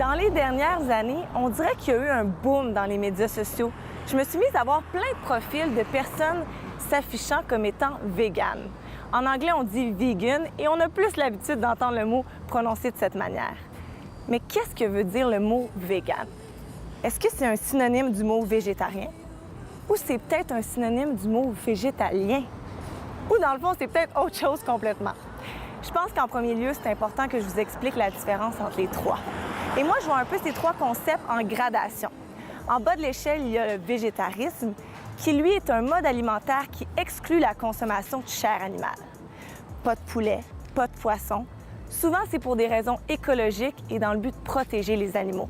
Dans les dernières années, on dirait qu'il y a eu un boom dans les médias sociaux. Je me suis mise à voir plein de profils de personnes s'affichant comme étant véganes. En anglais, on dit vegan et on a plus l'habitude d'entendre le mot prononcé de cette manière. Mais qu'est-ce que veut dire le mot vegan? Est-ce que c'est un synonyme du mot végétarien? Ou c'est peut-être un synonyme du mot végétalien? Ou dans le fond, c'est peut-être autre chose complètement? Je pense qu'en premier lieu, c'est important que je vous explique la différence entre les trois. Et moi, je vois un peu ces trois concepts en gradation. En bas de l'échelle, il y a le végétarisme, qui lui est un mode alimentaire qui exclut la consommation de chair animale. Pas de poulet, pas de poisson. Souvent, c'est pour des raisons écologiques et dans le but de protéger les animaux.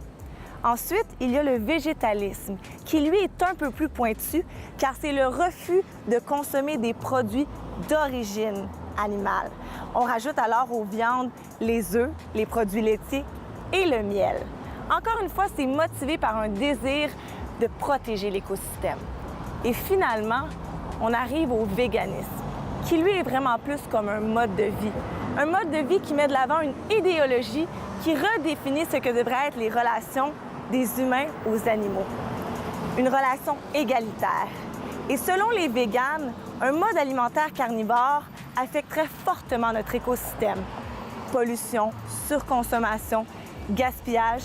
Ensuite, il y a le végétalisme, qui lui est un peu plus pointu, car c'est le refus de consommer des produits d'origine animale. On rajoute alors aux viandes les œufs, les produits laitiers et le miel. Encore une fois, c'est motivé par un désir de protéger l'écosystème. Et finalement, on arrive au véganisme, qui lui est vraiment plus comme un mode de vie. Un mode de vie qui met de l'avant une idéologie qui redéfinit ce que devraient être les relations des humains aux animaux. Une relation égalitaire. Et selon les véganes, un mode alimentaire carnivore affecterait fortement notre écosystème. Pollution, surconsommation, gaspillage.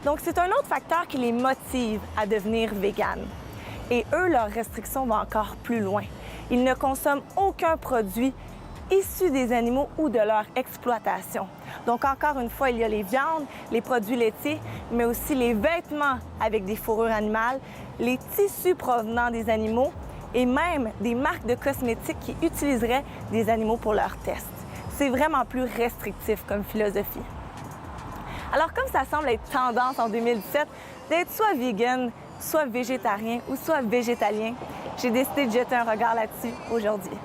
Donc, c'est un autre facteur qui les motive à devenir véganes. Et eux, leurs restrictions vont encore plus loin. Ils ne consomment aucun produit issu des animaux ou de leur exploitation. Donc, encore une fois, il y a les viandes, les produits laitiers, mais aussi les vêtements avec des fourrures animales, les tissus provenant des animaux et même des marques de cosmétiques qui utiliseraient des animaux pour leurs tests. C'est vraiment plus restrictif comme philosophie. Alors, comme ça semble être tendance en 2017 d'être soit vegan, soit végétarien ou soit végétalien, j'ai décidé de jeter un regard là-dessus aujourd'hui.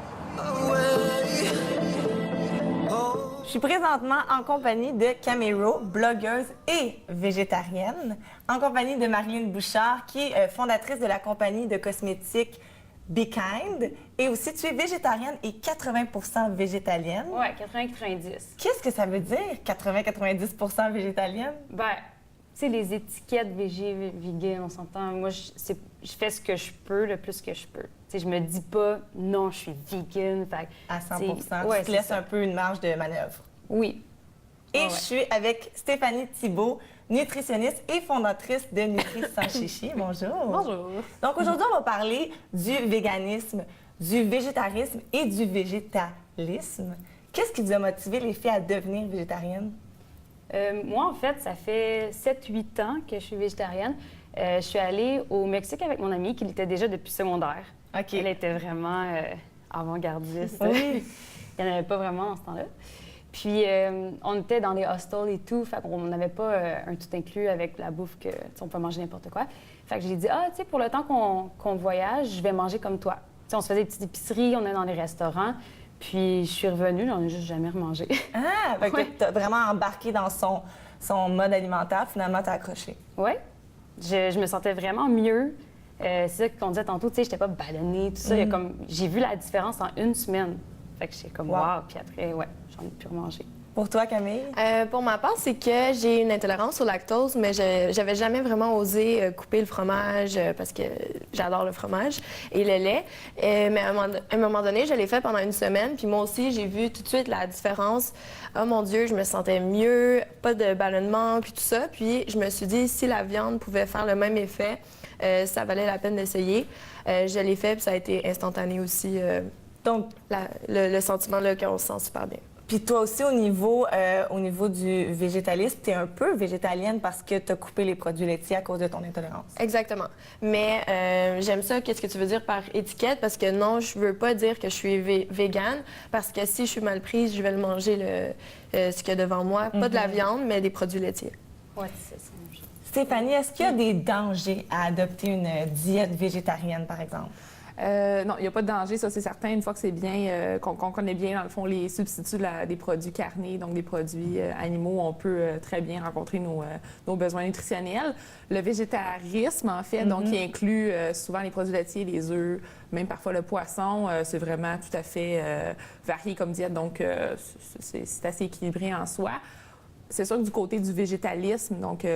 Je suis présentement en compagnie de Camero, blogueuse et végétarienne, en compagnie de Marilyn Bouchard, qui est fondatrice de la compagnie de cosmétiques Be Kind. Et aussi, tu es végétarienne et 80% végétalienne. Oui, 80-90. Qu'est-ce que ça veut dire, 80-90% végétalienne? Ben, tu sais, les étiquettes végé, vegan, on s'entend. Moi, je fais ce que je peux le plus que je peux. Tu sais, je me dis pas, non, je suis vegan. Fait, à 100%. Ouais, tu te laisses un peu une marge de manœuvre. Oui. Et je suis avec Stéphanie Thibault, nutritionniste et fondatrice de Nutri Sans Chichi. Bonjour. Bonjour. Donc aujourd'hui, on va parler du véganisme, du végétarisme et du végétalisme. Qu'est-ce qui vous a motivé les filles à devenir végétarienne? Moi, en fait, ça fait 7-8 ans que je suis végétarienne. Je suis allée au Mexique avec mon amie, qui l'était déjà depuis secondaire. OK. Elle était vraiment avant-gardiste. Oui. Il n'y en avait pas vraiment dans ce temps-là. Puis, on était dans les hostels et tout, fait qu'on n'avait pas un tout inclus avec la bouffe que, on peut manger n'importe quoi. Fait que j'ai dit, tu sais, pour le temps qu'on voyage, je vais manger comme toi. Tu sais, on se faisait des petites épiceries, on est dans les restaurants. Puis, je suis revenue, j'en ai juste jamais remangé. Ah, fait que t'as vraiment embarqué dans son mode alimentaire, finalement, t'as accroché. Oui. Je me sentais vraiment mieux. C'est ça qu'on disait tantôt, tu sais, j'étais pas ballonnée, tout ça. J'ai vu la différence en une semaine. Fait que j'étais comme, wow. Puis après, ouais, j'en ai pu remanger. Pour toi, Camille? Pour ma part, c'est que j'ai une intolérance au lactose, mais j'avais jamais vraiment osé couper le fromage parce que j'adore le fromage et le lait. Mais à un moment donné, je l'ai fait pendant une semaine, puis moi aussi, j'ai vu tout de suite la différence. Oh mon Dieu, je me sentais mieux, pas de ballonnement, puis tout ça. Puis je me suis dit, si la viande pouvait faire le même effet, ça valait la peine d'essayer. Je l'ai fait, puis ça a été instantané aussi. Donc, le sentiment là qu'on se sent super bien. Puis toi aussi, au niveau du végétalisme, tu es un peu végétalienne parce que tu as coupé les produits laitiers à cause de ton intolérance. Exactement. Mais j'aime ça, qu'est-ce que tu veux dire par étiquette? Parce que non, je veux pas dire que je suis végane, parce que si je suis mal prise, je vais le manger ce qu'il y a devant moi. Pas de la viande, mais des produits laitiers. Oui, c'est ça. Stéphanie, est-ce qu'il y a des dangers à adopter une diète végétarienne, par exemple? Non, il n'y a pas de danger, ça c'est certain. Une fois que c'est bien, qu'on connaît bien, dans le fond, les substituts des produits carnés, donc des produits animaux, on peut très bien rencontrer nos besoins nutritionnels. Le végétarisme, en fait, donc qui inclut souvent les produits laitiers, les œufs, même parfois le poisson, c'est vraiment tout à fait varié comme diète, donc c'est assez équilibré en soi. c'est sûr que du côté du végétalisme, donc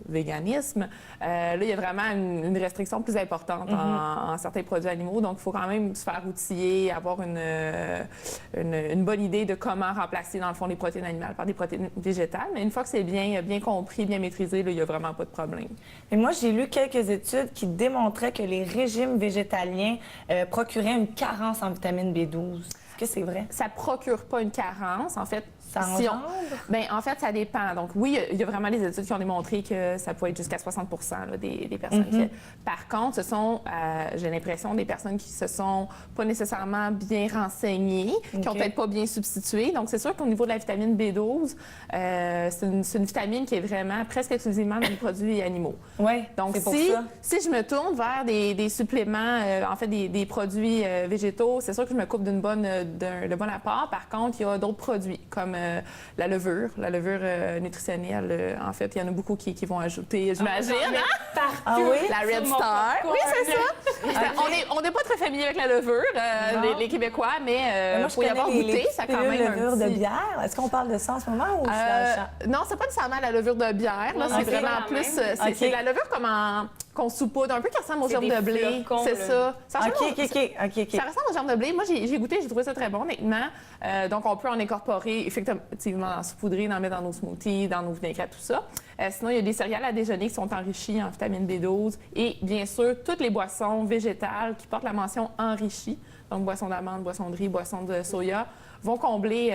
véganisme, là, il y a vraiment une restriction plus importante en certains produits animaux. Donc, il faut quand même se faire outiller, avoir une bonne idée de comment remplacer, dans le fond, les protéines animales par des protéines végétales. Mais une fois que c'est bien compris, bien maîtrisé, là, il n'y a vraiment pas de problème. Et moi, j'ai lu quelques études qui démontraient que les régimes végétaliens procuraient une carence en vitamine B12. Est-ce que c'est vrai? Ça procure pas une carence. En fait, Ça engendre? En fait, ça dépend. Donc, oui, il y a vraiment des études qui ont démontré que ça peut être jusqu'à 60 là, des personnes qui... Par contre, ce sont, j'ai l'impression, des personnes qui se sont pas nécessairement bien renseignées, qui n'ont peut-être pas bien substitué. Donc, c'est sûr qu'au niveau de la vitamine B12, c'est une vitamine qui est vraiment presque exclusivement dans les produits animaux. Oui, donc c'est pour ça. Si je me tourne vers des suppléments, en fait, des produits végétaux, c'est sûr que je me coupe d'un bon apport. Par contre, il y a d'autres produits, comme la levure nutritionnelle. En fait, il y en a beaucoup qui vont ajouter, j'imagine. Ah oui? La Red Star. Oui, c'est ça. On n'est pas très familier avec la levure, les Québécois, mais moi, pour y avoir goûté, ça a quand même levure un petit... de bière. Est-ce qu'on parle de ça en ce moment ou c'est dans le champ? Non, c'est pas nécessairement la levure de bière. Là, c'est vraiment plus... C'est la levure comme qu'on saupoudre, un peu qui ressemble aux germes de blé. C'est ça. Ça ressemble aux germes de blé. Moi, j'ai goûté, j'ai trouvé ça très bon, honnêtement. Donc, on peut en incorporer, effectivement, en saupoudrer, en mettre dans nos smoothies, dans nos vinaigrettes, tout ça. Sinon, il y a des céréales à déjeuner qui sont enrichies en vitamine B12 et, bien sûr, toutes les boissons végétales qui portent la mention enrichie, donc boissons d'amande, boissons de riz, boissons de soya, vont combler,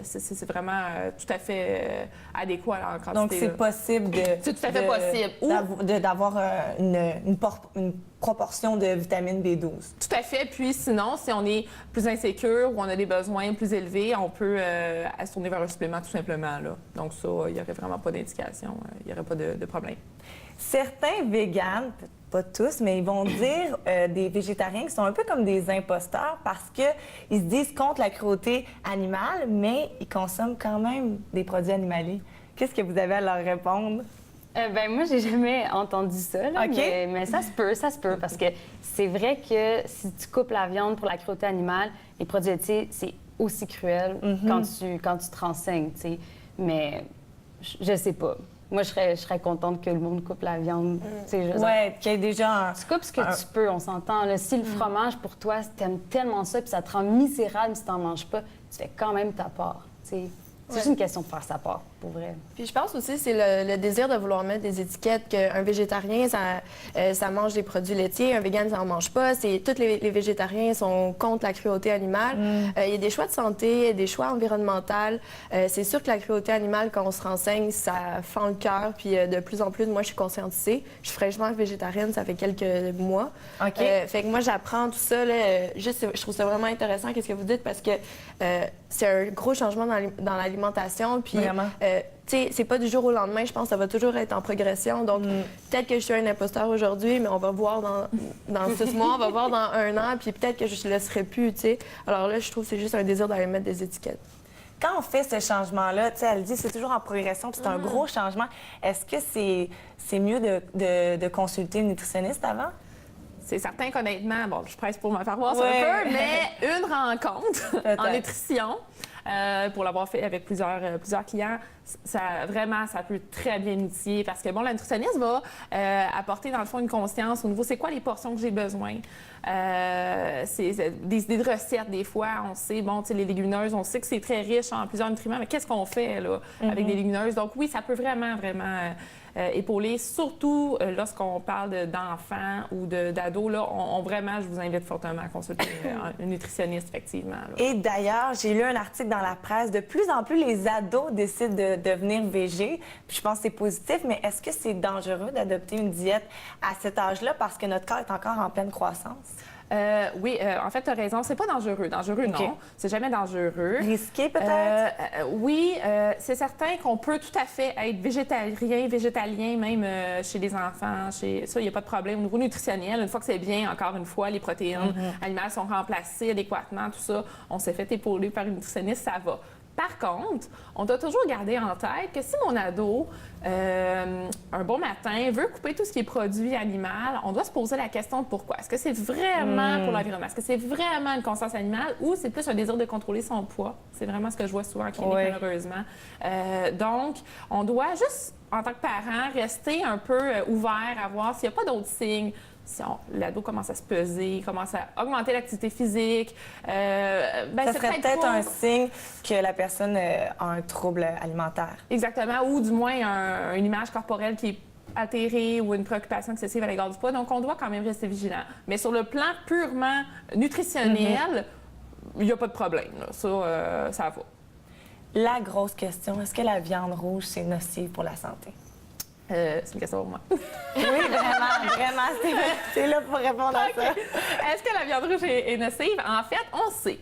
c'est vraiment tout à fait adéquat en quantité. Donc, c'est possible c'est tout à fait possible. D'avoir une proportion de vitamine B12. Tout à fait. Puis sinon, si on est plus insécure ou on a des besoins plus élevés, on peut se tourner vers un supplément tout simplement. Là. Donc ça, il n'y aurait vraiment pas d'indication. Il n'y aurait pas de problème. Certains véganes, pas tous, mais ils vont dire des végétariens qui sont un peu comme des imposteurs parce qu'ils se disent contre la cruauté animale, mais ils consomment quand même des produits animaliers. Qu'est-ce que vous avez à leur répondre? Moi, j'ai jamais entendu ça, là, OK. mais ça se peut, parce que c'est vrai que si tu coupes la viande pour la cruauté animale, les produits laitiers, c'est aussi cruel quand tu te renseignes, tu sais. Mais je sais pas. Moi, je serais contente que le monde coupe la viande. Oui, qu'il y ait déjà Tu coupes ce que tu peux, on s'entend. Là. Si le fromage, pour toi, t'aimes tellement ça, puis ça te rend misérable si t'en manges pas, tu fais quand même ta part, tu sais. C'est juste une question de faire sa part, pour vrai. Puis je pense aussi c'est le désir de vouloir mettre des étiquettes qu'un végétarien, ça mange des produits laitiers, un vegan, ça n'en mange pas. Tous les végétariens sont contre la cruauté animale. Il y a des choix de santé, des choix environnementaux. C'est sûr que la cruauté animale, quand on se renseigne, ça fend le cœur. Puis de plus en plus, moi, je suis conscientisée. Je suis fraîchement végétarienne, ça fait quelques mois. OK. Fait que moi, j'apprends tout ça. Là, je trouve ça vraiment intéressant, qu'est-ce que vous dites, parce que c'est un gros changement dans l'alimentation. Puis, tu sais, c'est pas du jour au lendemain. Je pense que ça va toujours être en progression. Donc, peut-être que je suis un imposteur aujourd'hui, mais on va voir dans 6 mois, on va voir dans 1 an, puis peut-être que je le serai plus, tu sais. Alors là, je trouve que c'est juste un désir d'aller mettre des étiquettes. Quand on fait ce changement-là, tu sais, elle dit c'est toujours en progression, puis c'est un gros changement. Est-ce que c'est mieux de consulter une nutritionniste avant? C'est certain qu'honnêtement, bon, je presse pour ma paroisse un peu, mais une rencontre en nutrition, pour l'avoir fait avec plusieurs clients, ça peut très bien outiller parce que, bon, la nutritionniste va apporter, dans le fond, une conscience au niveau, c'est quoi les portions que j'ai besoin. C'est des idées de recettes, des fois, on sait, bon, tu sais, les légumineuses, on sait que c'est très riche en plusieurs nutriments, mais qu'est-ce qu'on fait, là, avec des légumineuses? Donc, oui, ça peut vraiment épauler, surtout lorsqu'on parle d'enfants ou d'ados. Là, vraiment, je vous invite fortement à consulter un nutritionniste, effectivement. Là. Et d'ailleurs, j'ai lu un article dans la presse. De plus en plus, les ados décident de devenir végés. Puis je pense que c'est positif, mais est-ce que c'est dangereux d'adopter une diète à cet âge-là parce que notre corps est encore en pleine croissance? Oui, en fait, tu as raison. C'est pas dangereux. Dangereux, OK. non. C'est jamais dangereux. Risqué, peut-être? Oui, c'est certain qu'on peut tout à fait être végétalien, même chez les enfants. Ça, il n'y a pas de problème. Au niveau nutritionnel, une fois que c'est bien, encore une fois, les protéines animales sont remplacées adéquatement, tout ça. On s'est fait épauler par une nutritionniste, ça va. Par contre, on doit toujours garder en tête que si mon ado, un bon matin, veut couper tout ce qui est produit animal, on doit se poser la question de pourquoi. Est-ce que c'est vraiment pour l'environnement? Est-ce que c'est vraiment une conscience animale ou c'est plus un désir de contrôler son poids? C'est vraiment ce que je vois souvent en clinique, malheureusement. Donc, on doit juste, en tant que parent, rester un peu ouvert à voir s'il n'y a pas d'autres signes. Si l'ado commence à se peser, commence à augmenter l'activité physique, ça serait peut-être un signe que la personne a un trouble alimentaire. Exactement, ou du moins une image corporelle qui est altérée ou une préoccupation excessive à l'égard du poids. Donc, on doit quand même rester vigilant. Mais sur le plan purement nutritionnel, il n'y a pas de problème. Là. Ça va. La grosse question, est-ce que la viande rouge, c'est nocif pour la santé? C'est une question pour moi. Oui, vraiment, c'est là pour répondre à ça. Est-ce que la viande rouge est nocive? En fait, on sait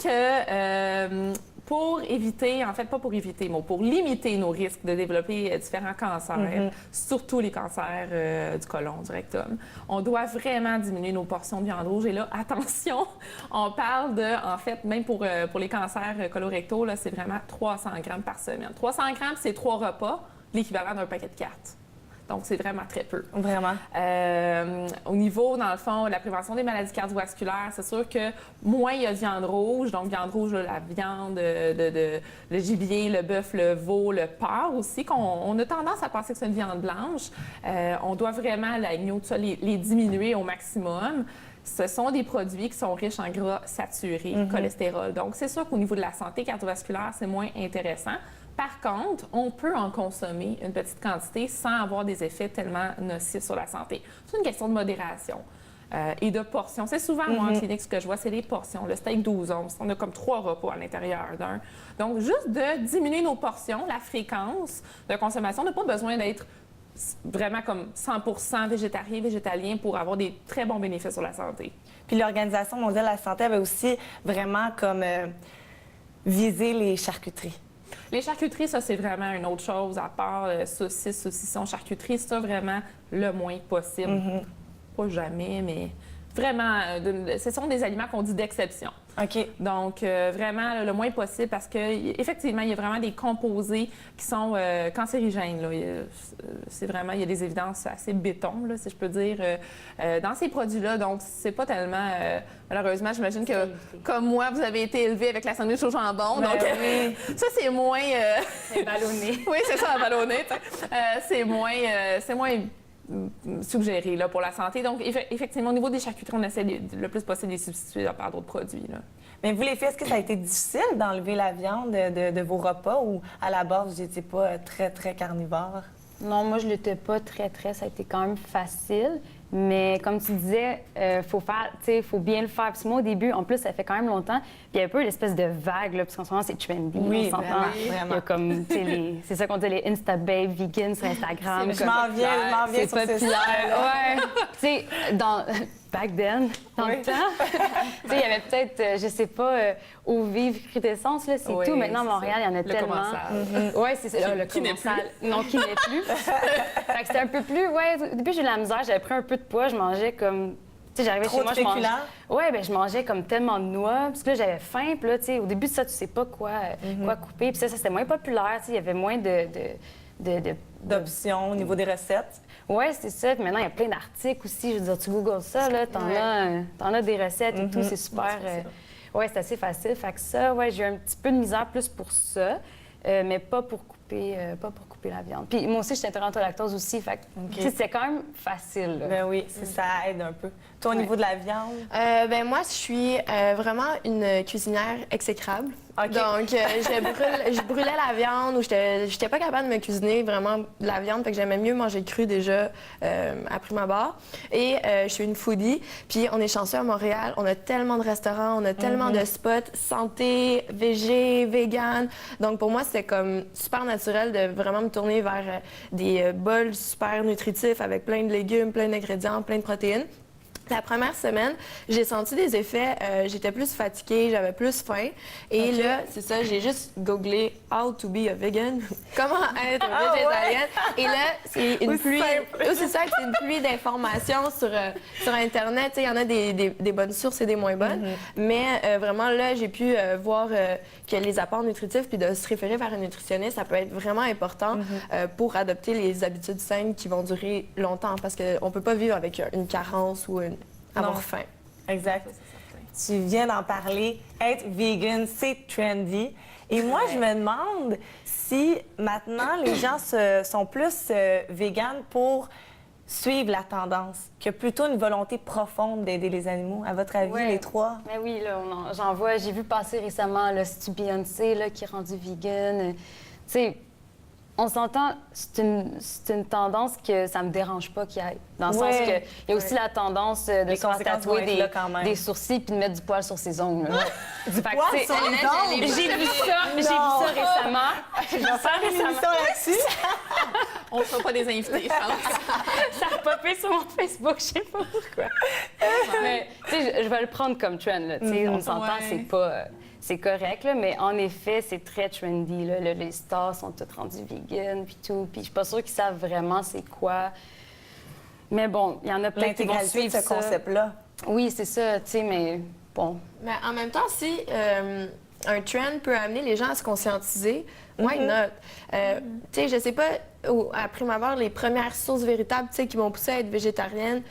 que pour éviter, en fait, pas pour éviter, mais pour limiter nos risques de développer différents cancers, surtout les cancers du côlon, du rectum, on doit vraiment diminuer nos portions de viande rouge. Et là, attention, on parle de, en fait, même pour les cancers colorectaux, là, c'est vraiment 300 grammes par semaine. 300 grammes, c'est 3 repas, l'équivalent d'un paquet de cartes. Donc, c'est vraiment très peu. Vraiment. Au niveau, dans le fond, de la prévention des maladies cardiovasculaires, c'est sûr que moins il y a de viande rouge, donc viande rouge, là, la viande, le gibier, le bœuf, le veau, le porc aussi, qu'on a tendance à penser que c'est une viande blanche. On doit vraiment, l'agneau, tout ça, les diminuer au maximum. Ce sont des produits qui sont riches en gras saturés, cholestérol. Donc, c'est sûr qu'au niveau de la santé cardiovasculaire, c'est moins intéressant. Par contre, on peut en consommer une petite quantité sans avoir des effets tellement nocifs sur la santé. C'est une question de modération et de portions. C'est souvent, moi, en clinique, ce que je vois, c'est les portions. Le steak 12 onces, on a comme 3 repas à l'intérieur d'un. Donc, juste de diminuer nos portions, la fréquence de consommation, on n'a pas besoin d'être vraiment comme 100% végétarien, végétalien pour avoir des très bons bénéfices sur la santé. Puis l'Organisation mondiale de la santé avait aussi vraiment comme visé les charcuteries. Les charcuteries, ça, c'est vraiment une autre chose, à part saucisses, saucissons, charcuterie, ça, vraiment le moins possible. Pas jamais, mais vraiment, ce sont des aliments qu'on dit d'exception. OK. Donc, vraiment, le moins possible parce qu'effectivement, il y a vraiment des composés qui sont cancérigènes. Là. C'est vraiment, il y a des évidences assez béton, là, si je peux dire, dans ces produits-là. Donc, c'est pas tellement... malheureusement, j'imagine que, comme moi, vous avez été élevé avec la sandwich au jambon. Donc, ça, c'est moins... C'est ballonné. Oui, c'est ça, ballonné. C'est moins suggéré là, pour la santé. Donc, effectivement, au niveau des charcuteries, on essaie le plus possible de les substituer par d'autres produits. Là. Mais vous, les filles, est-ce que ça a été difficile d'enlever la viande de vos repas ou à la base, vous n'étiez pas très, très carnivore? Non, moi, je l'étais pas très. Ça a été quand même facile. Mais comme tu disais, faut bien le faire. Puis moi, au début, en plus, ça fait quand même longtemps. Puis il y a un peu l'espèce de vague, là, parce qu'en ce moment, c'est trendy. Oui, on s'entend. vraiment. Il y a comme, c'est ça qu'on dit, les Insta-babe vegan sur Instagram. Je m'en viens c'est sur ces ouais. Tu sais, back then, dans le temps, tu sais, il y avait peut-être, je sais pas, Eau Vive, Crudescence, là, c'est tout. Maintenant, à Montréal, il y en a tellement. Oui, c'est ça. Le commensal. Non, qui n'est plus. Fait que c'était un peu plus, au début, j'ai eu de la misère, j'avais pris un peu de poids, je mangeais comme... Tu sais, j'arrivais chez moi, je mangeais... Ouais, ben je mangeais comme tellement de noix, parce que là, j'avais faim, puis là, tu sais, au début de ça, tu sais pas quoi couper, puis ça, c'était moins populaire, tu sais, il y avait moins d'options au niveau des recettes. Oui, c'est ça. Puis maintenant, il y a plein d'articles aussi. Je veux dire, tu googles ça, là, t'en as des recettes et tout, c'est super... Oui, c'est assez facile. Fait que ça, j'ai eu un petit peu de misère plus pour ça, mais pas pour couper la viande. Puis moi aussi, je suis intolérante au lactose aussi, fait que c'est quand même facile. Là. Ben oui, ça aide un peu. Toi, au niveau de la viande? Ben moi, je suis vraiment une cuisinière exécrable. Okay. Donc, je brûlais la viande ou j'étais pas capable de me cuisiner vraiment de la viande, fait que j'aimais mieux manger cru déjà à prime abord. Et je suis une foodie, puis on est chanceux à Montréal, on a tellement de restaurants, on a tellement de spots santé, végé, vegan. Donc, pour moi, c'était comme super naturel de vraiment me tourner vers des bols super nutritifs avec plein de légumes, plein d'ingrédients, plein de protéines. La première semaine, j'ai senti des effets. J'étais plus fatiguée, j'avais plus faim. Et là, c'est ça, j'ai juste googlé « How to be a vegan ». Comment être végétalienne. Et là, c'est une pluie... C'est ça, c'est une pluie d'informations sur Internet. Il y en a des bonnes sources et des moins bonnes. Mais vraiment, là, j'ai pu voir que les apports nutritifs puis de se référer vers un nutritionniste, ça peut être vraiment important pour adopter les habitudes saines qui vont durer longtemps. Parce qu'on ne peut pas vivre avec une carence ou avoir faim. Exact. Tu viens d'en parler. Être vegan, c'est trendy. Et moi, je me demande si maintenant les gens sont plus véganes pour suivre la tendance, que plutôt une volonté profonde d'aider les animaux. À votre avis, les trois? Mais oui, là, j'en vois. J'ai vu passer récemment là, c'est Beyoncé là, qui est rendue vegan. Tu sais, on s'entend, c'est une tendance que ça me dérange pas qu'il y ait. Dans le sens qu'il y a aussi la tendance de se faire tatouer des sourcils puis de mettre du poil sur ses ongles. Du poil sur les ongles? J'ai vu ça récemment. J'ai vu ça récemment. Là-dessus. On ne sera pas des invités, je pense. Ça a popé sur mon Facebook, je sais pas pourquoi. Mais tu sais, je vais le prendre comme trend. Là, on s'entend, c'est pas... C'est correct, là, mais en effet, c'est très trendy. Là. Les stars sont toutes rendues vegan puis tout. Puis je suis pas sûre qu'ils savent vraiment c'est quoi. Mais bon, il y en a plein qui vont suivre ce concept-là. Oui, c'est ça, tu sais, mais bon. Mais en même temps, si un trend peut amener les gens à se conscientiser, why not? Tu sais, je sais pas, à prime abord, les premières sources véritables, tu sais, qui m'ont poussée à être végétarienne,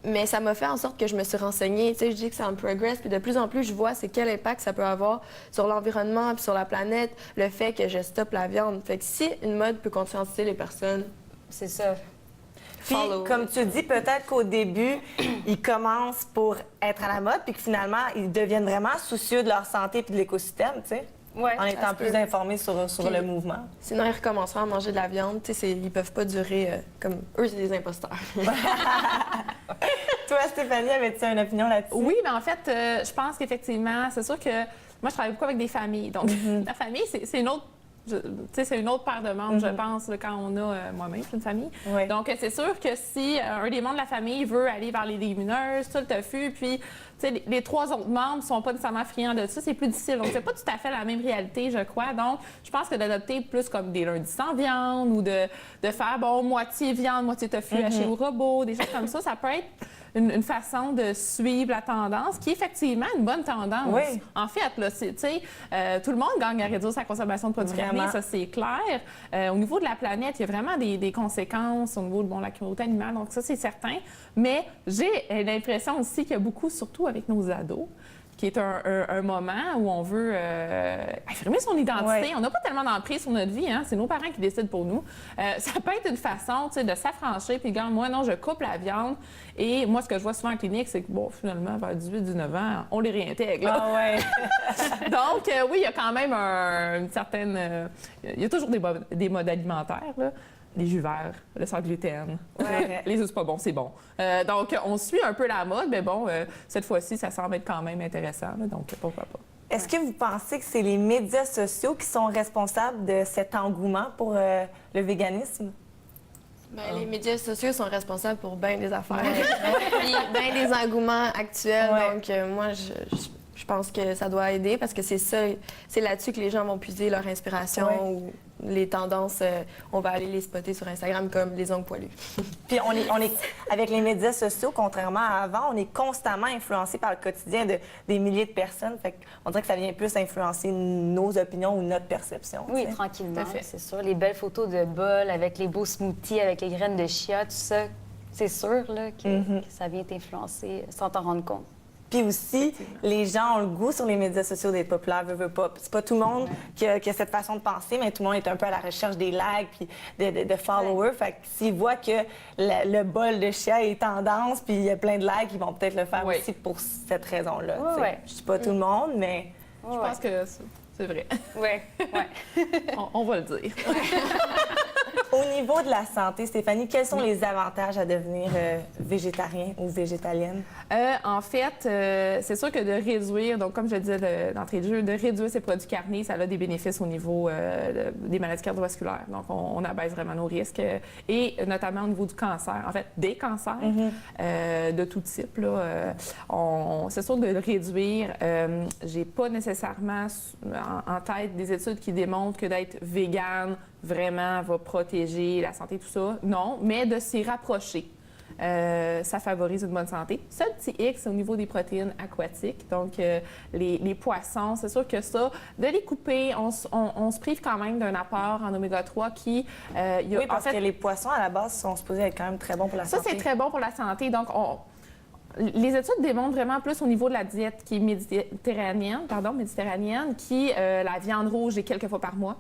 mais ça m'a fait en sorte que je me suis renseignée. Tu sais, je dis que c'est en progress, puis de plus en plus, je vois c'est quel impact ça peut avoir sur l'environnement puis sur la planète, le fait que je stoppe la viande. Fait que si une mode peut conscientiser les personnes, c'est ça. Puis, comme tu dis, peut-être qu'au début, ils commencent pour être à la mode, puis que finalement, ils deviennent vraiment soucieux de leur santé puis de l'écosystème, tu sais, en étant plus informés sur le mouvement. Sinon, ils recommenceront à manger de la viande. Tu sais, ils peuvent pas durer comme... Eux, c'est des imposteurs. Toi, Stéphanie, avais-tu une opinion là-dessus? Oui, mais en fait, je pense qu'effectivement, c'est sûr que moi, je travaille beaucoup avec des familles. Donc, la famille, c'est une autre... c'est une autre paire de membres, je pense, là, quand on a moi-même une famille. Oui. Donc, c'est sûr que si un des membres de la famille veut aller vers les légumineuses, tout le tofu, puis les trois autres membres ne sont pas nécessairement friands de ça, c'est plus difficile. Donc, c'est pas tout à fait la même réalité, je crois. Donc, je pense que d'adopter plus comme des lundis sans viande ou de faire, bon, moitié viande, moitié tofu haché au robot, des choses comme ça peut être une façon de suivre la tendance, qui est effectivement une bonne tendance. Oui. En fait, là, tout le monde gagne à réduire sa consommation de produits carnés, ça c'est clair. Au niveau de la planète, il y a vraiment des conséquences au niveau de la communauté animale, donc ça c'est certain. Mais j'ai l'impression aussi qu'il y a beaucoup, surtout avec nos ados, qui est un moment où on veut affirmer son identité. Ouais. On n'a pas tellement d'emprise sur notre vie, hein? C'est nos parents qui décident pour nous. Ça peut être une façon de s'affranchir, puis regarde, moi, non, je coupe la viande. Et moi, ce que je vois souvent en clinique, c'est que, bon, finalement, vers 18-19 ans, on les réintègre. Là. Ah ouais. Donc, oui, il y a quand même une certaine... il y a toujours des modes alimentaires, là. Les jus verts, le sans gluten, les œufs, c'est pas bon, c'est bon. Donc, on suit un peu la mode, mais bon, cette fois-ci, ça semble être quand même intéressant, là, donc pourquoi pas. Est-ce que vous pensez que c'est les médias sociaux qui sont responsables de cet engouement pour le véganisme? Bien, les médias sociaux sont responsables pour bien des affaires, puis bien des engouements actuels. Ouais. Donc, moi, je pense que ça doit aider parce que c'est là-dessus que les gens vont puiser leur inspiration ou les tendances. On va aller les spotter sur Instagram comme les ongles poilus. Puis on est avec les médias sociaux, contrairement à avant, on est constamment influencé par le quotidien des milliers de personnes. Fait qu'on dirait que ça vient plus influencer nos opinions ou notre perception. Oui, t'sais. tranquillement, c'est sûr. Les belles photos de bol avec les beaux smoothies, avec les graines de chia, tout ça, c'est sûr là, que ça vient t'influencer sans t'en rendre compte. Puis aussi, les gens ont le goût sur les médias sociaux d'être populaires, veut pas. C'est pas tout le monde qui a cette façon de penser, mais tout le monde est un peu à la recherche des likes puis de followers. Fait que s'ils voient que le bol de chia est tendance puis il y a plein de likes, ils vont peut-être le faire aussi pour cette raison-là. Je dis pas tout le monde, mais... Je pense que c'est vrai. Oui. On va le dire. Au niveau de la santé, Stéphanie, quels sont les avantages à devenir végétarien ou végétalienne? En fait, c'est sûr que de réduire, donc comme je le disais d'entrée de jeu, de réduire ces produits carnés, ça a des bénéfices au niveau des maladies cardiovasculaires. Donc, on abaisse vraiment nos risques, et notamment au niveau du cancer, en fait, des cancers de tout type. Là, c'est sûr de le réduire. J'ai pas nécessairement en tête des études qui démontrent que d'être végane vraiment va protéger la santé, tout ça. Non, mais de s'y rapprocher. Ça favorise une bonne santé. Seul petit X au niveau des protéines aquatiques, donc les poissons, c'est sûr que ça, de les couper, on se prive quand même d'un apport en oméga 3 qui... oui, parce que les poissons, à la base, sont supposés être quand même très bons pour la santé. Ça, c'est très bon pour la santé. Donc, les études démontrent vraiment plus au niveau de la diète qui est méditerranéenne, qui, la viande rouge est quelques fois par mois.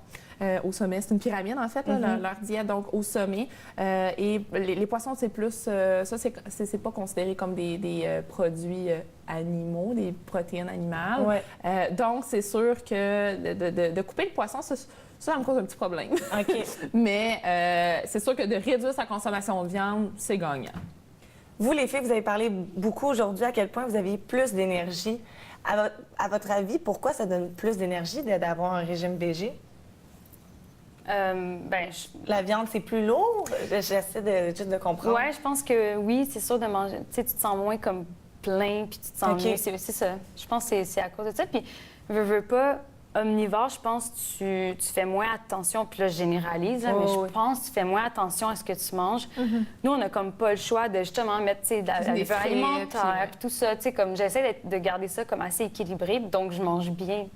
Au sommet. C'est une pyramide, en fait, là, leur diète, donc au sommet. Et les poissons, c'est plus... ça, c'est pas considéré comme des produits animaux, des protéines animales. Ouais. Donc, c'est sûr que de couper le poisson, ça me cause un petit problème. OK. Mais c'est sûr que de réduire sa consommation de viande, c'est gagnant. Vous, les filles, vous avez parlé beaucoup aujourd'hui à quel point vous aviez plus d'énergie. À votre avis, pourquoi ça donne plus d'énergie d'avoir un régime végé? La viande, c'est plus lourd? J'essaie juste de comprendre. Oui, je pense que oui, c'est sûr de manger. Tu sais, tu te sens moins comme plein, puis tu te sens mieux. C'est ça. Je pense que c'est à cause de ça. Puis, veux pas, omnivore, je pense que tu fais moins attention, puis là, je généralise, mais je pense que tu fais moins attention à ce que tu manges. Nous, on n'a comme pas le choix de justement mettre, tu sais, la levure alimentaire, puis tout ça. Tu sais, comme j'essaie de garder ça comme assez équilibré, donc je mange bien.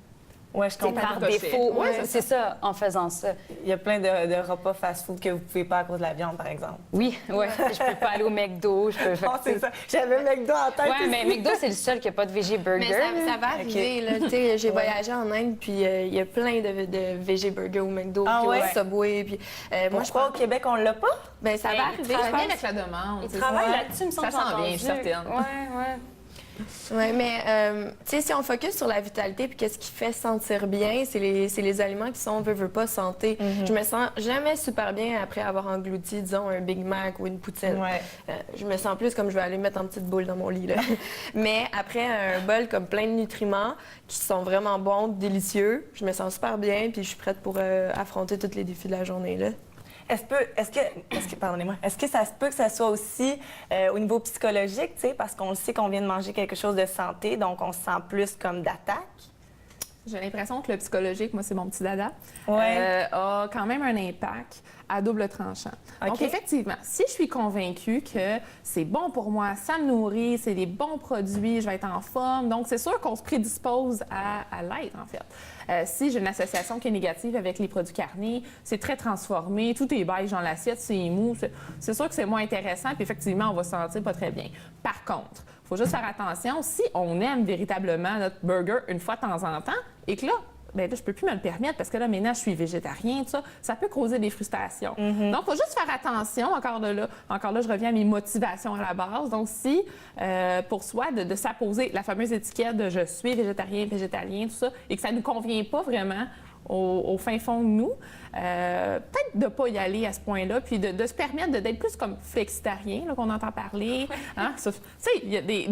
Oui, je comprends. Par défaut, c'est ça, en faisant ça. Il y a plein de repas fast-food que vous ne pouvez pas à cause de la viande, par exemple. Oui, je peux pas aller au McDo. Non, c'est ça. J'avais McDo en tête. Oui, mais McDo, c'est le seul qui n'a pas de végé burger. Mais ça va arriver, là. Tu sais, j'ai voyagé en Inde, puis il y a plein de végé burger au McDo, puis au Subway. Puis, moi, je crois au Québec, on l'a pas. Bien, ça va arriver. Ça vient avec la demande. Ils travaillent là-dessus, me semble. Ça sent bien, je suis certaine. Oui. Oui, mais tu sais, si on focus sur la vitalité puis qu'est-ce qui fait sentir bien, c'est les aliments qui sont, veut pas, santé. Je me sens jamais super bien après avoir englouti, disons, un Big Mac ou une poutine. Je me sens plus comme je vais aller mettre en petite boule dans mon lit, là. Mais après un bol comme plein de nutriments qui sont vraiment bons, délicieux, je me sens super bien puis je suis prête pour affronter tous les défis de la journée, là. Est-ce que ça se peut que ça soit aussi au niveau psychologique, tu sais, parce qu'on le sait qu'on vient de manger quelque chose de santé, donc on se sent plus comme d'attaque? J'ai l'impression que le psychologique, moi, c'est mon petit dada, ouais. a quand même un impact à double tranchant. Okay. Donc, effectivement, si je suis convaincue que c'est bon pour moi, ça me nourrit, c'est des bons produits, je vais être en forme, donc c'est sûr qu'on se prédispose à l'être, en fait. Si j'ai une association qui est négative avec les produits carnés, c'est très transformé, tout est beige dans l'assiette, c'est mou, c'est sûr que c'est moins intéressant, puis effectivement, on va se sentir pas très bien. Par contre, il faut juste faire attention, si on aime véritablement notre burger une fois de temps en temps, et que là, bien là, je peux plus me le permettre parce que là, maintenant, je suis végétarien, tout ça, ça peut causer des frustrations. Donc, il faut juste faire attention, encore là, je reviens à mes motivations à la base. Donc, si, pour soi, de s'apposer la fameuse étiquette de « je suis végétarien, végétalien », tout ça, et que ça ne nous convient pas vraiment au fin fond de nous, peut-être de ne pas y aller à ce point-là, puis de se permettre d'être plus comme flexitarien, là, qu'on entend parler. Hein? Tu sais, il y a des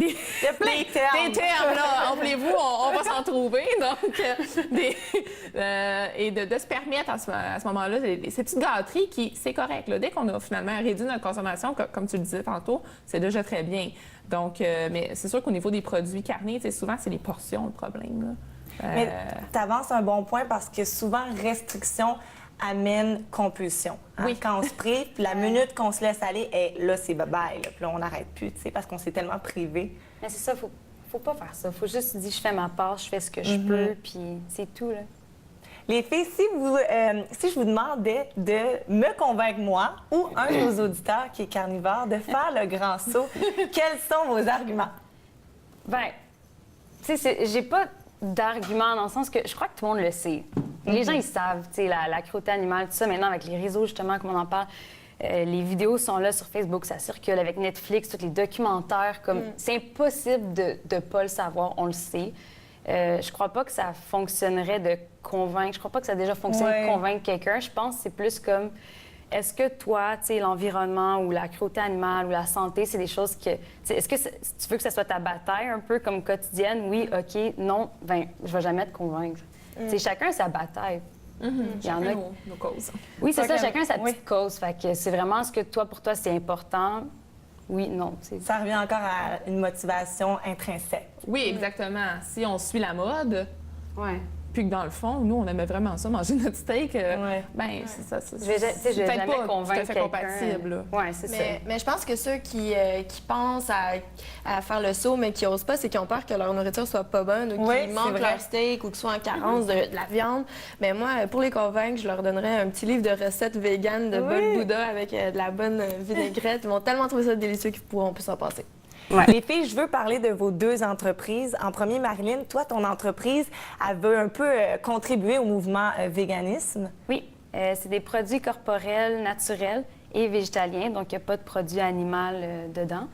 plein de termes. Des termes, là, rappelez-vous, on va s'en trouver. Donc, et de se permettre à ce moment-là, ces petites gâteries qui, c'est correct. Là, dès qu'on a finalement réduit notre consommation, comme tu le disais tantôt, c'est déjà très bien. Donc, mais c'est sûr qu'au niveau des produits carnés, souvent, c'est les portions le problème, là. Mais tu avances un bon point parce que souvent, restriction amène compulsion. Hein? Oui. Quand on se prive, la minute qu'on se laisse aller, là, c'est bye-bye. Puis là, on n'arrête plus, tu sais, parce qu'on s'est tellement privé. Mais c'est ça, faut pas faire ça. Faut juste dire, je fais ma part, je fais ce que je peux, puis c'est tout, là. Les filles, si je vous demandais de me convaincre, moi, ou un de nos auditeurs qui est carnivore, de faire le grand saut, quels sont vos arguments? Bien, tu sais, j'ai pas d'argument dans le sens que je crois que tout le monde le sait. Les gens, ils savent, tu sais, la cruauté animale, tout ça. Maintenant, avec les réseaux, justement, comme on en parle, les vidéos sont là sur Facebook, ça circule avec Netflix, tous les documentaires. Comme c'est impossible de ne pas le savoir, on le sait. Je crois pas que ça fonctionnerait de convaincre. Je crois pas que ça a déjà fonctionné de convaincre quelqu'un. Je pense que c'est plus comme est-ce que toi, tu sais, l'environnement ou la cruauté animale ou la santé, c'est des choses que... Est-ce que tu veux que ce soit ta bataille un peu comme quotidienne? Oui, OK, non, ben je vais jamais te convaincre. Tu sais, chacun a sa bataille. Il y en a... nos causes. Oui, c'est ça, chacun a sa Oui. petite cause. Fait que c'est vraiment ce que toi, pour toi, c'est important. Oui, non. Ça revient encore à une motivation intrinsèque. Oui, exactement. Si on suit la mode, Ouais. puis que dans le fond, nous, on aimait vraiment ça, manger notre steak, Ouais. ben c'est ça. Je vais peut-être jamais pas convaincre tout à fait quelqu'un. compatible. là. Oui, c'est ça. Mais je pense que ceux qui pensent à faire le saut, mais qui n'osent pas, c'est qu'ils ont peur que leur nourriture soit pas bonne ou Oui, qu'ils c'est manquent vrai. leur steak ou qu'ils soient en carence de la viande. Mais moi, pour les convaincre, je leur donnerais un petit livre de recettes véganes de bol Bouddha avec de la bonne vinaigrette. Ils vont tellement trouver ça délicieux qu'ils pourront plus s'en passer. Les filles, je veux parler de vos deux entreprises. En premier, Marilyn, toi, ton entreprise, elle veut un peu contribuer au mouvement véganisme. Oui, c'est des produits corporels, naturels et végétaliens, donc il n'y a pas de produit animal dedans.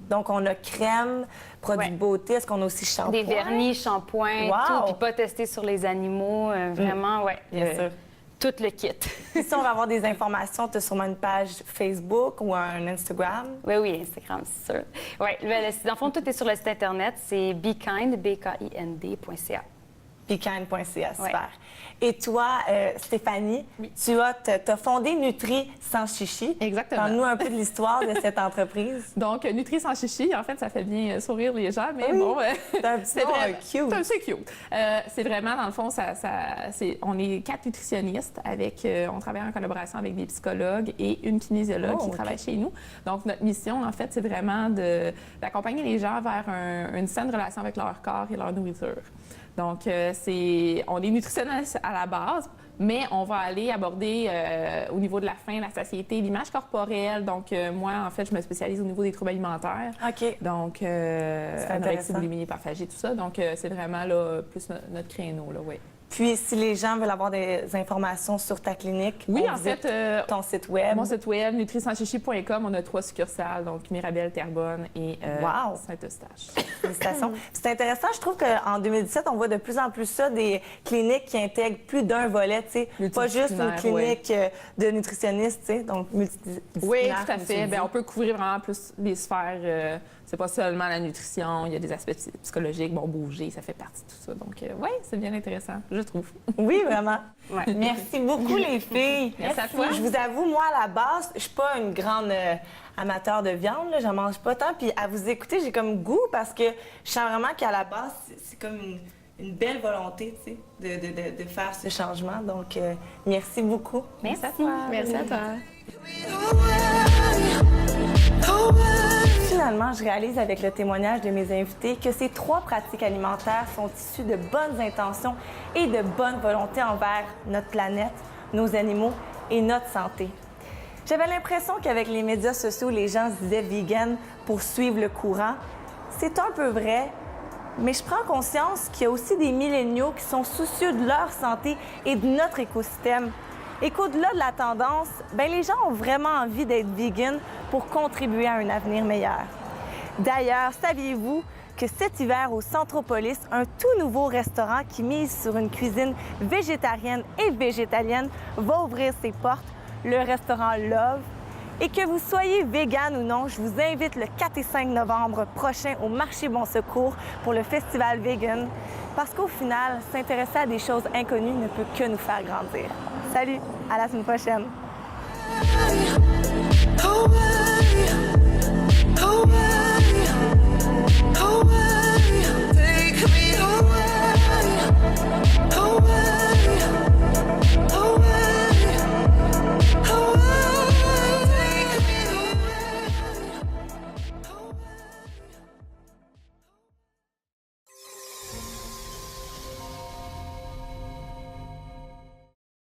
Donc, on a crème, produits Ouais. de beauté. Est-ce qu'on a aussi shampoing? Des vernis, shampoings, Wow! tout, puis pas testé sur les animaux, vraiment, ouais. Bien sûr. Tout le kit. Si on va avoir des informations, tu as sûrement une page Facebook ou un Instagram. Oui, Instagram, c'est sûr. Oui, dans le fond, tout est sur le site Internet, c'est bekind, BKIND.ca. Pican.ca, super. Ouais. Et toi, Stéphanie, tu as fondé Nutri sans chichi. Exactement. Parle-nous un peu de l'histoire de cette entreprise. Donc, Nutri sans chichi, en fait, ça fait bien sourire les gens, mais bon, C'est un petit nom cute. C'est cute. C'est vraiment, dans le fond, on est 4 nutritionnistes on travaille en collaboration avec des psychologues et une kinésiologue qui travaille chez nous. Donc, notre mission, en fait, c'est vraiment d'accompagner les gens vers une saine relation avec leur corps et leur nourriture. Donc, on est nutritionniste à la base, mais on va aller aborder au niveau de la faim, la satiété, l'image corporelle. Donc, moi, en fait, je me spécialise au niveau des troubles alimentaires. OK. Donc, anorexie, intéressant. boulimie, hyperphagie, tout ça. Donc, c'est vraiment là, plus notre créneau, là, oui. Puis, si les gens veulent avoir des informations sur ta clinique, Oui, on en visite fait, ton site web. mon site web, nutrisanschichi.com, on a 3 succursales, donc Mirabel, Terrebonne et Wow! Saint-Eustache. Félicitations. C'est intéressant. Je trouve qu'en 2017, on voit de plus en plus ça, des cliniques qui intègrent plus d'un volet, tu sais. Pas juste une clinique de nutritionniste, tu sais, donc multidisciplinaire. Oui, tout à comme tu fait. dis. Bien, on peut couvrir vraiment plus les sphères. C'est pas seulement la nutrition, il y a des aspects psychologiques, bon, bouger, ça fait partie de tout ça. Donc, oui, c'est bien intéressant, je trouve. Oui, vraiment. Ouais. Merci beaucoup, les filles. Merci à toi. Je vous avoue, moi, à la base, je suis pas une grande amateur de viande. Là. J'en mange pas tant. Puis à vous écouter, j'ai comme goût parce que je sens vraiment qu'à la base, c'est comme une belle volonté, tu sais, de faire ce changement. Donc, merci beaucoup. Merci à toi. Merci à toi. Finalement, je réalise avec le témoignage de mes invités que ces 3 pratiques alimentaires sont issues de bonnes intentions et de bonne volonté envers notre planète, nos animaux et notre santé. J'avais l'impression qu'avec les médias sociaux, les gens se disaient vegan pour suivre le courant. C'est un peu vrai, mais je prends conscience qu'il y a aussi des milléniaux qui sont soucieux de leur santé et de notre écosystème. Et qu'au-delà de la tendance, ben les gens ont vraiment envie d'être vegan pour contribuer à un avenir meilleur. D'ailleurs, saviez-vous que cet hiver au Centropolis, un tout nouveau restaurant qui mise sur une cuisine végétarienne et végétalienne va ouvrir ses portes, le restaurant Love. Et que vous soyez vegan ou non, je vous invite le 4 et 5 novembre prochain au Marché Bon Secours pour le festival vegan. Parce qu'au final, s'intéresser à des choses inconnues ne peut que nous faire grandir. Salut, à la semaine prochaine. Away.